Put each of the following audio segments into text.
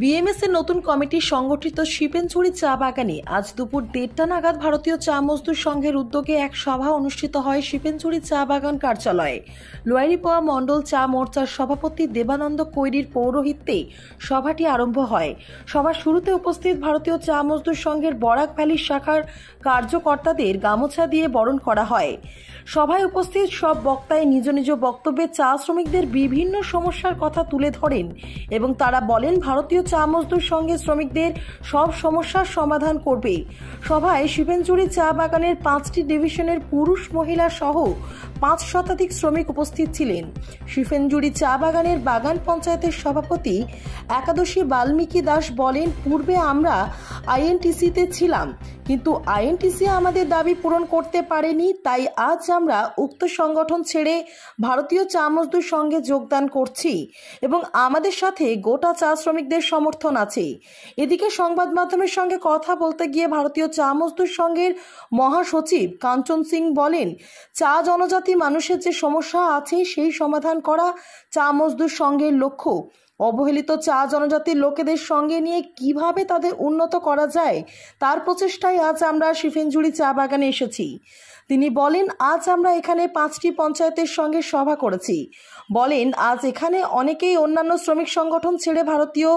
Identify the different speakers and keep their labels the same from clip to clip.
Speaker 1: BMS এর নতুন committee সংগঠিত শিপেনঝুড়ি চা বাগানে আজ দুপুর 1:30টা নাগাদ ভারতীয় চা মজদুর সংঘের উদ্যোগে এক সভা অনুষ্ঠিত হয় শিপেনঝুড়ি চা বাগান কার্যালয়ে। লোয়ারিপোয়া মণ্ডল চা মোর্চার সভাপতি দেবানন্দ কৈরির পৌরোহিত্যে সভাটি আরম্ভ হয়। সভার শুরুতে উপস্থিত ভারতীয় চা মজদুর সংঘের বরাক ভ্যালি শাখার কার্যকর্তাদের গামছা দিয়ে বরণ করা হয়। সভায় উপস্থিত সব বক্তাই নিজ নিজ বক্তব্যে চা শ্রমিকদের বিভিন্ন সমস্যার কথা তুলে ধরেন এবং তারা বলেন ভারতীয় চা মজদুর সংঘের শ্রমিকদের সব সমস্যার সমাধান করবে। সভায় শিপেনঝুড়ি চা বাগানের 5টি ডিভিশনের পুরুষ মহিলা সহ 5 শতাধিক শ্রমিক উপস্থিত ছিলেন। শিপেনঝুড়ি চা বাগানের বাগান পঞ্চায়েতের সভাপতি একাদশী বাল্মীকি দাস বলেন, পূর্বে আমরা আইএনটিসিতে ছিলাম, কিন্তু আইএনটিসি আমাদের দাবি পূরণ করতে পারেনি, তাই আজ আমরা উক্ত সংগঠন ছেড়ে ভারতীয় চা মজদুর সংঘে যোগদান করছি এবং আমাদের সাথে গোটা চা শ্রমিকদের সমর্থন আছে। এদিকে সংবাদ মাধ্যমের সঙ্গে কথা বলতে গিয়ে ভারতীয় চা মজদুর সংঘের মহাসচিব কাঞ্চন সিং বলেন, চা জনজাতি মানুষের যে সমস্যা আছে সেই সমাধান করা চা মজদুর সংঘের লক্ষ্য। অবহেলিত চা জনজাতির লোকেদের সঙ্গে নিয়ে কিভাবে তাদের উন্নত করা যায় তার প্রচেষ্টায় আজ আমরা শিপেনঝুড়ি চা বাগানে এসেছি। তিনি বলেন, আজ আমরা এখানে 5টি পঞ্চায়েতের সঙ্গে সভা করেছি। বলেন, আজ এখানে অনেকেই অন্যান্য শ্রমিক সংগঠন ছেড়ে ভারতীয়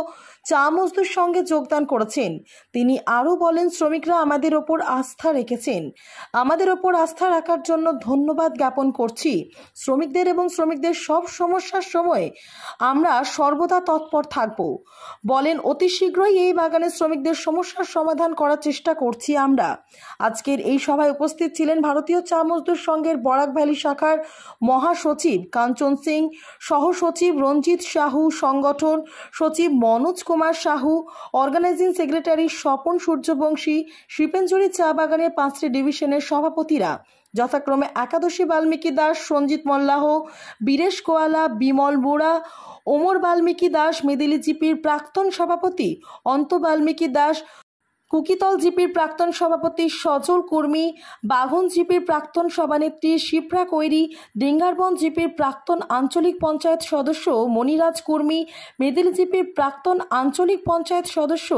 Speaker 1: চা মজদুর সঙ্গে যোগদান করেছেন। তিনি আরও বলেন, শ্রমিকরা আমাদের ওপর আস্থা রেখেছেন, আমাদের ওপর আস্থা রাখার জন্য ধন্যবাদ জ্ঞাপন করছি। শ্রমিকদের এবং শ্রমিকদের সব সমস্যার সময় আমরা সর্বদা তৎপর থাকব। বলেন, অতি শীঘ্রই এই বাগানের শ্রমিকদের সমস্যার সমাধান করার চেষ্টা করছি আমরা। আজকের এই সভায় উপস্থিত ছিলেন ভারতীয় চা মজদুর সংঘের বরাক ভ্যালি শাখার মহাসচিব কাঞ্চন সিং, সহসচিব রঞ্জিত সাহু, সংগঠন সচিব মনোজ কুমার সাহু, অর্গানাইজিং সেক্রেটারি স্বপন সূর্যবংশী, শিপেনঝুড়ি চা বাগানের 5টি ডিভিশনের সভাপতিরা যথাক্রমে একাদশী বাল্মীকি দাস, সঞ্জিত মল্লাহ, বীরেশ কোয়ালা, বিমল বোরা, ওমর বাল্মীকি দাস, মেদিলি জিপির প্রাক্তন সভাপতি অন্ত বাল্মীকি দাস, কুকিতল জিপির প্রাক্তন সভাপতি সজল কুর্মী, বাঘন জিপির প্রাক্তন সভানেত্রী শিপ্রা কৈরি, ডিঙ্গারবন জিপির প্রাক্তন আঞ্চলিক পঞ্চায়েত সদস্য মনিরাজ কুর্মী, মেদিলি জিপির প্রাক্তন আঞ্চলিক পঞ্চায়েত সদস্য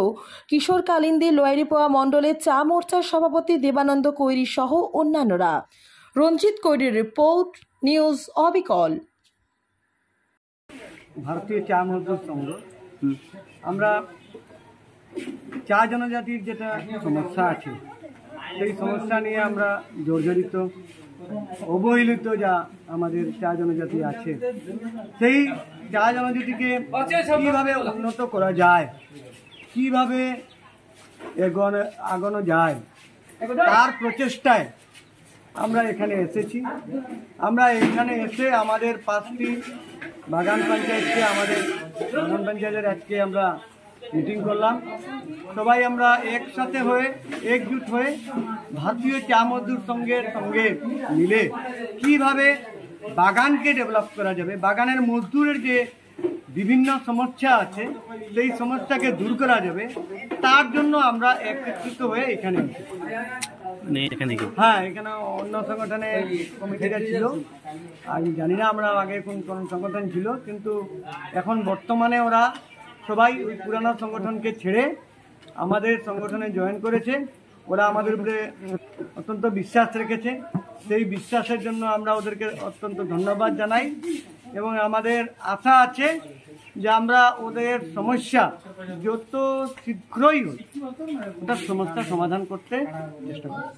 Speaker 1: কিশোর কালিন্দী, লোয়ারিপোয়া মণ্ডলের চা মোর্চার সভাপতি দেবানন্দ কৈরি সহ অন্যান্যরা। রঞ্জিত কৈরির রিপোর্ট, নিউজ অবিকল।
Speaker 2: ভারতীয় চা মজদুর সংঘ আমরা চা জনজাতির যেটা সমস্যা আছে সেই সমস্যা নিয়ে আমরা জর্জরিত, অবহেলিত যা আমাদের চা জনজাতি আছে সেই চা জনজাতিকে কীভাবে উন্নত করা যায়, কীভাবে আগানো যায় তার প্রচেষ্টায় আমরা এখানে এসেছি। আমরা এখানে এসে আমাদের 5টি বাগান পঞ্চায়েতকে আজকে আমরা মিটিং করলাম। সবাই আমরা একসাথে হয়ে একজুট হয়ে ভারতীয় চা মজদুর সংঘের সঙ্গে মিলে কিভাবে বাগানকে ডেভেলপ করা যাবে, বাগানের মজদুরের যে বিভিন্ন সমস্যা আছে সেই সমস্যাকে দূর করা যাবে, তার জন্য আমরা একত্রিত হয়ে এখানে এখানে অন্য সংগঠনের কমিটিরা ছিল। আমি জানি না আমরা আগে কোন সংগঠন ছিল, কিন্তু এখন বর্তমানে ওরা সবাই ওই পুরানো সংগঠনকে ছেড়ে আমাদের সংগঠনে জয়েন করেছে। ওরা আমাদের উপরে অত্যন্ত বিশ্বাস রেখেছে, সেই বিশ্বাসের জন্য আমরা ওদেরকে অত্যন্ত ধন্যবাদ জানাই এবং আমাদের আশা আছে যে আমরা ওদের সমস্যা যত শীঘ্রই ওটার সমস্যা সমাধান করতে চেষ্টা করব।